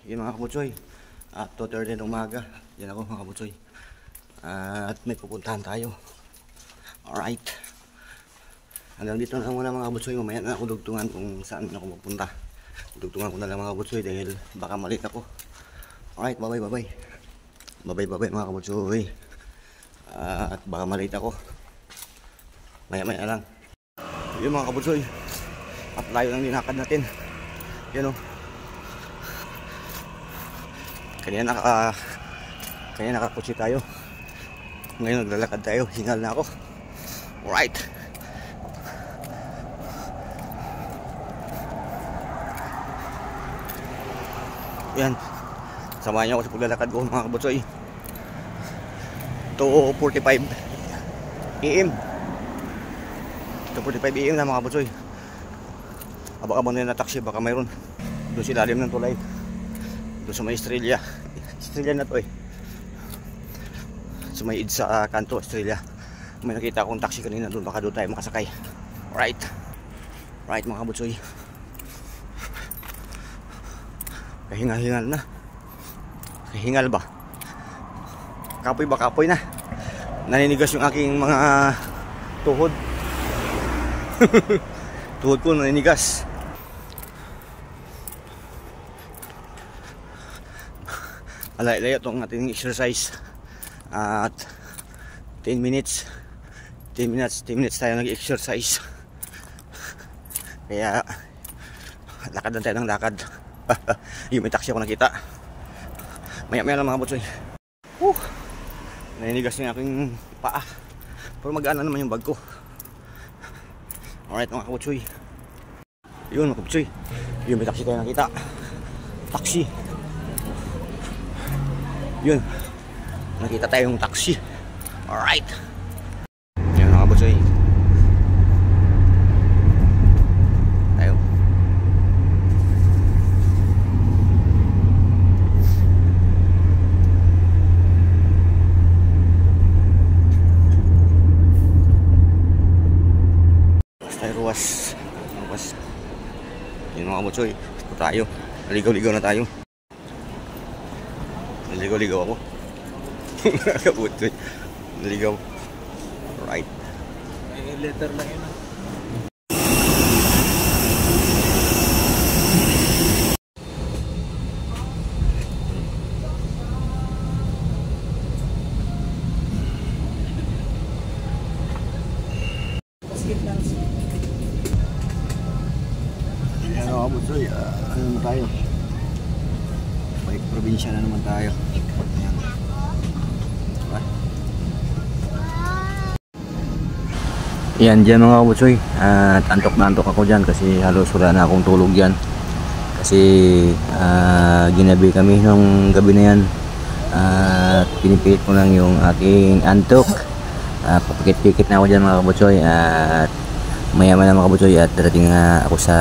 Yun mga kabutsoy, at 2:30 ng umaga. Yan ako mga kabutsoy. At may pupuntahan tayo. Alright. Hanggang dito na muna mga kabutsoy. Mamaya na ako dugtungan kung saan ako pupunta. Dugtungan ko na lang mga kabutsoy dahil baka malit ako. Alright, bye bye. Bye mga kabutsoy. At baka malit ako. Maya lang. Yun mga kabutsoy. At layo ng linakad natin. Yan o. Kanina nakakutsi tayo. Ngayon naglalakad tayo. Hingal na ako. Alright. Yan. Samahan niyo ako sa paglalakad ko mga kabutsoy. 2:45 AM. 2:45 AM na mga kabutsoy. Abang-abang na yung taxi. Baka mayroon doon sa ilalim ng tulay. Doon sa may Estrella na to eh. Sumayid sa kanto Estrella. May nakita akong taxi kanina doon. Baka doon tayo makasakay. Right mga kabutsoy. Kahingal na. Kahingal ba? Kapoy na. Naninigas yung aking mga tuhod. Tuhod ko naninigas. Alay-lay itong ating exercise. At 10 minutes tayo nag-exercise. Kaya lakad lang tayo ng lakad. Yung may taxi ako nakita. Maya lang mga kabutsoy. Naninigas na yung aking paa. Pero mag-ana naman yung bag ko. Alright mga kabutsoy. Yun mga kabutsoy. Yung may taxi tayo nakita. Taxi. Yun. Nakita tayong taxi. Alright. Yun mga kabutsoy. Tayo. Ruas. Yun mga kabutsoy. Tayo. Naligaw-ligaw na tayo. Naligaw ako. Kabutsoy. Naligaw. Right. Letter lang yun. Kabutsoy, ano naman tayo? Balik probinsya na naman tayo. Ayan. Yan dyan mga kabutsoy. Antok na antok ako dyan kasi halos wala na akong tulog dyan. Kasi ginabi kami nung gabi na yan. Pinipilit ko lang yung aking antok. Papikit-pikit na ako dyan mga kabutsoy. At maya-maya mga kabutsoy at darating na ako sa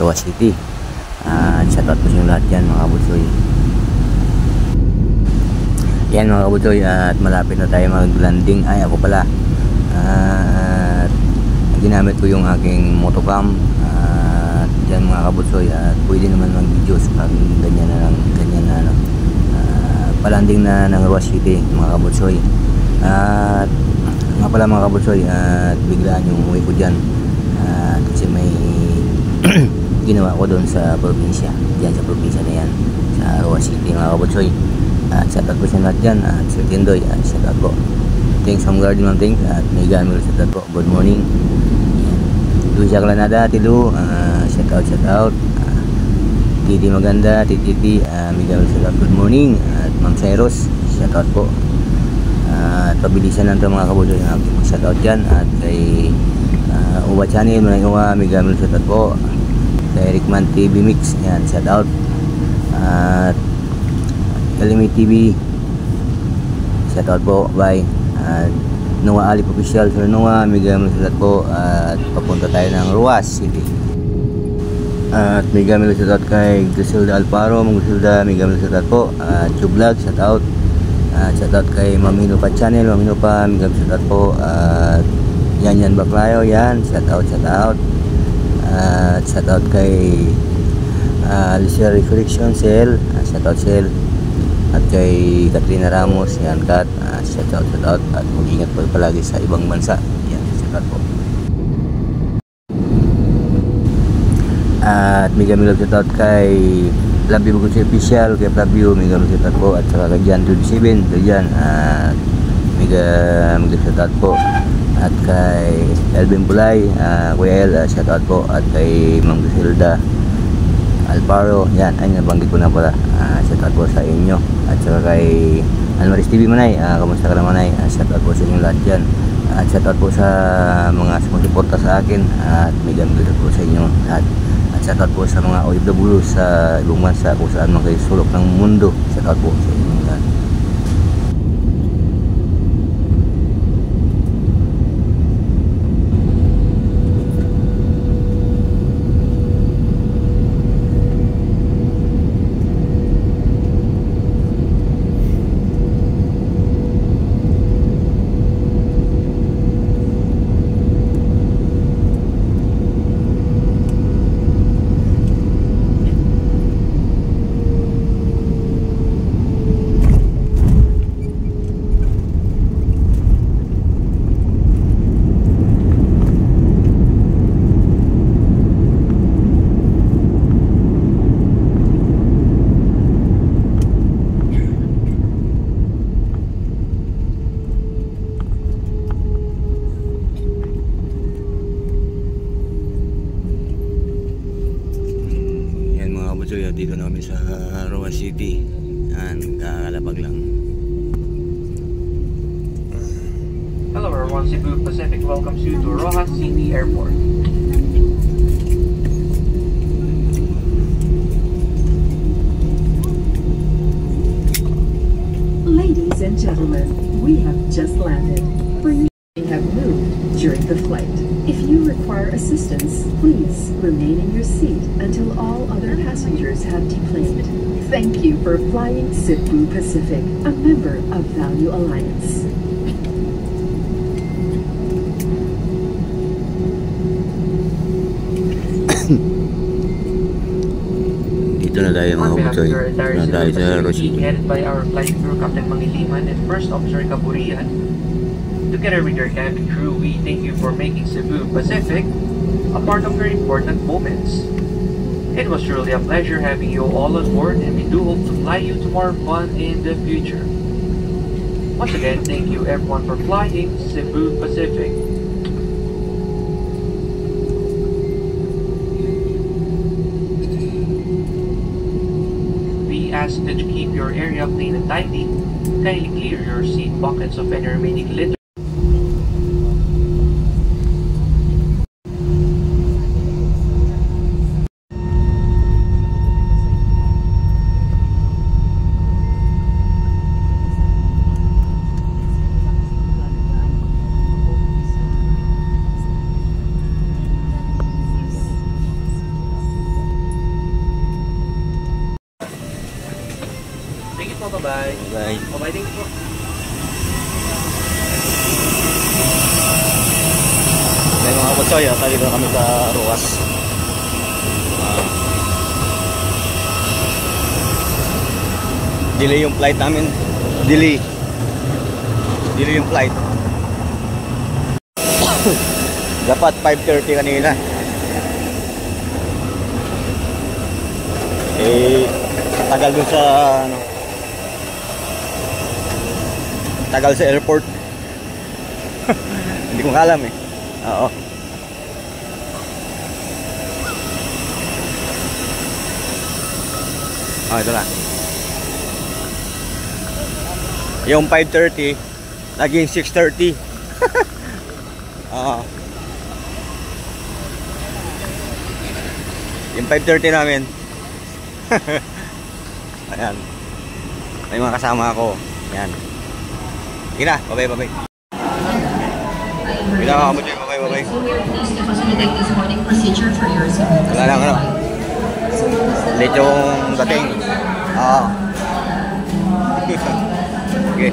Ruas City. Shoutout po sa inyo lahat yan mga kabutsoy. Yan mga kabutsoy at malapit na tayo mag-landing. Ay ako pala. Ginamit ko yung aking motocam. Dyan mga kabutsoy at pwede naman mag-videos pag ganyan na palanding na ng Ruas City mga kabutsoy. At nga pala mga kabutsoy at biglaan yung uwi ko dyan kasi may ginawa ko doon sa probinsya. Dyan sa probinsya na yan sa Ruas City mga kabutsoy. At shoutout po sa lahat dyan at Sir Tindoy at shoutout po. Thanks from Garden Ma'am Thanks at may gamil shoutout po. Good morning. Lu siya Glanada Tilu shoutout. Titi Maganda Titi may gamil shoutout. Good morning at Ma'am Cyrus shoutout po. At pabilisan lang ito mga kabutsoy na shoutout dyan at kay Uwa Channel Manay Uwa may gamil shoutout po. Kay Rickman TV Mix yan shoutout. At Kalimi TV shoutout po. Bye. At Noah Alip Official Sir Noah may gamil shoutout po. At papunta tayo ng Ruas City. At may gamil shoutout kay Griselda Alparo Griselda may gamil shoutout po. At Chublag shoutout. Shoutout kay Mamino pa Channel, Mamino pa, shoutout po. Yan Baklayo, yan, shoutout. Shoutout kay Alicia Reflection, Sel, shoutout Sel. At kay Katrina Ramos, yan Kat, shoutout. At mag-ingat po palagi sa ibang bansa. Yan, shoutout po. At mega shoutout kay Flavio Bugusi Official, kay Flavio, mega shoutout po. At saka kay Jan 27, kay Jan, at mega shoutout po. At kay Elvin Bulay, Kuya El, shoutout po. At kay Ma'am Griselda Alvaro, yan, ay nabanggit ko na pala, shoutout po sa inyo. At saka kay Almaris TV Manay, kamusta ka naman ay, shoutout po sa inyo lahat dyan. At shoutout po sa mga sumusuporta sa akin, at may gamit po sa inyo lahat. At shoutout po sa mga OFW sa ibang bansa kung saan man kayo sulok ng mundo, shoutout po sa inyo lahat. Dito na kami sa Roa City. Yan, kakalapag lang. Hello everyone, Cebu Pacific welcomes you to Roa City Airport. Ladies and gentlemen, we have just landed. For you have moved during the flight. If you require assistance, please remain in your seat until all other passengers have deplaned. Thank you for flying Cebu Pacific, a member of Value Alliance. Dito na tayo mga kapatsoy. Na tayo sa Rosito. Headed by our flight crew Captain Mangiliman and First Officer Kaburian. Together with your cabin crew, we thank you for making Cebu Pacific a part of your important moments. It was truly a pleasure having you all on board, and we do hope to fly you to more fun in the future. Once again, thank you everyone for flying Cebu Pacific. We ask that you keep your area clean and tidy. Kindly clear your seat pockets of any remaining litter. Thank you po, bye-bye. Bye. Bye-bye, thank you po. May mga kapatsoy, dito na kami sa Roas. Delay yung flight namin. Delay yung flight. Dapat 5:30 kanina. Tagal dun sa tagal sa airport. Hindi ko alam eh. Oo. Ito na. Yung 5:30 naging 6:30. Yung 5:30 namin. Ayan. May mga kasama ako. Ayan. Sige na. Bye-bye. Pinaka mo dyan. Bye-bye. Wala lang ano. Late yung dating. Okay.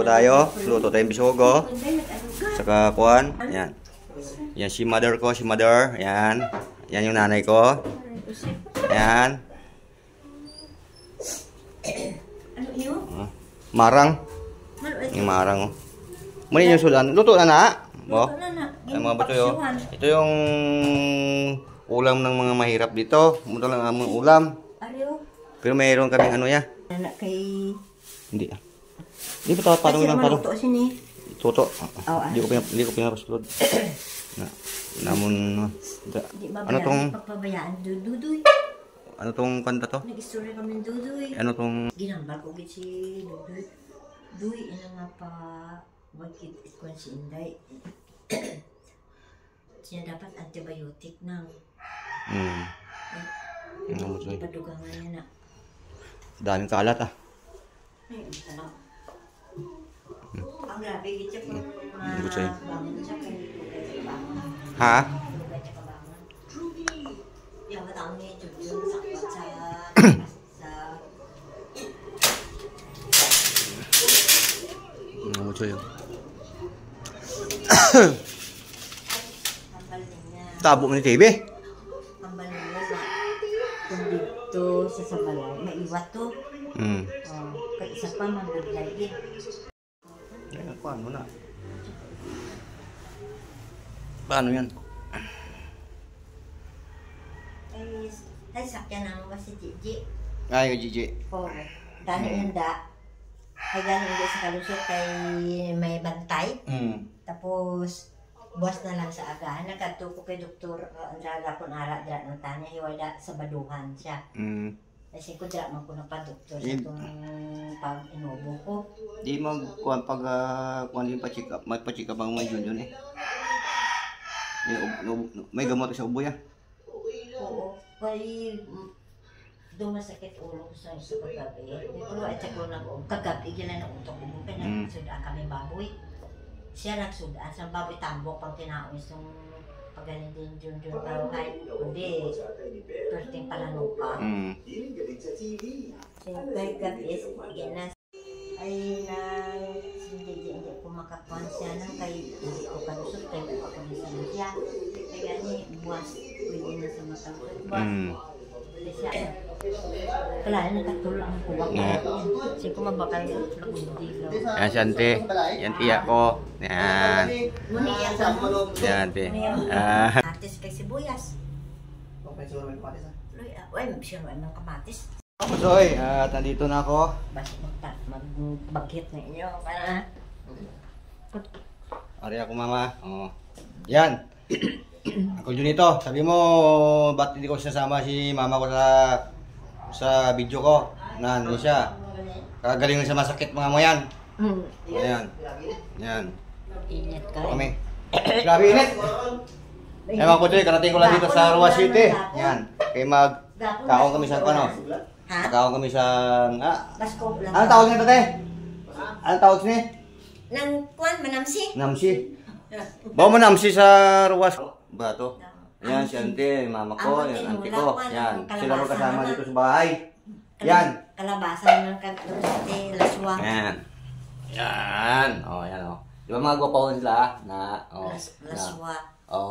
bisugo tayo. Luto tayong bisugo. Saka kuan. Yan. Yan si mother ko, si mother. Yan. Yan yung nanay ko. Yan. Ano yun? Marang. Yung marang. Muna yung sudan. Luto na na. Bo. Luto na na. Ay, mga batoyo. Ito yung ulam ng mga mahirap dito. Munta lang ang ulam. Ariyo. Pero mayroon kaming ano ya. Anak kay... Hindi. Hindi pa tawag parang lang parang. Luto sini. Toto. Oh, Hindi ko pinapaslod. Namun Di ba ano tong pagpabayaan duduy. ano tong kanta to? Nag-istorya kami ng duduy. Ano tong Ginambal ko gid si duduy. Duy ina nga pa wagkid ikon si Inday. Siya dapat antibiotic nang. Ano mo soy? Padugang nga niya na. Daming kalat ah. Ay, ano? Ang grabe gid siya kung Ano siya? bangon siya kay lugay sa bangon. Ha? Lugay siya ka bangon. Yung matang ni Julian sakot sa Ano mo soy? hambal niya. Tabo mo ni TV. Hambal niya na kung dito sa sabalay, maiwat to. Kaya isa pa mabuglay din. Yan, paano na? Paano yan? Ay, sakyan naman ba si Gigi? Ay, Gigi. Oo. Dani handa. Ay, galing din sa kalusot kay may bantay. Tapos, buwas na lang sa agahan. Nagkatuko kay Dr. Andrada kung ara dra ng tanya. Hiwala sa baduhan siya. Kasi ko dra man ko na pa doktor sa itong pag-inobo ko. Di magkuhan pag kuhan din pa-check up. Magpa-check up ang mga yun eh. May gamot sa ubo yan. Oo. Kaya doon masakit ulo ko sa kagabi. Pero ay ko na kagabi gila na utok ko. Kaya nagsudaan kami baboy. Siya nagsudaan sa baboy tambok pang tinaos yung pagaling din Jun pero kahit hindi perting palanupa. Kaya gabi is gina ay na hindi ko makakuhan siya nang kay hindi ko kalusot kaya ko kalusan siya. Kaya ni buwas pwede na sa matawag. Kala na nakatulong ang kuwak ko. Kasi ko mabakal ko hindi lang. Yan si Ante. Yan tiya ko. Yan. Muni yan sa Yan Ante. Kamatis kay sibuyas. Uy, siya may mga kamatis. Soy, at nandito na ako. Basta magbagkit na inyo. Para Ari ako mama. Oh. Yan. Ako Junito. Sabi mo, ba't hindi ko sinasama si mama ko sa video ko? Na ano siya. Kagaling sa masakit mga mo yan. Ayan. Yan. init ka. Kami. Grabe init. Ewan ko dito, karating ko lang dito sa Ruas City. Yan. Kaya magkaon kami sa ano? Ha? Magkaon kami sa... Basko lang. Anong tawag nito, te? Anong tawag niya? Nang kuwan, manamsi. Namsi. Bawa mo namsi sa Ruas. Bato. Yan, si Ante, mama ko, yan, auntie ko. Yan, sila magkasama dito sa bahay. Yan. Kalabasan ng kagulate, laswa. Yan. Yan. O, yan o. Di ba mga gwapawon sila? Na, o. Laswa. O.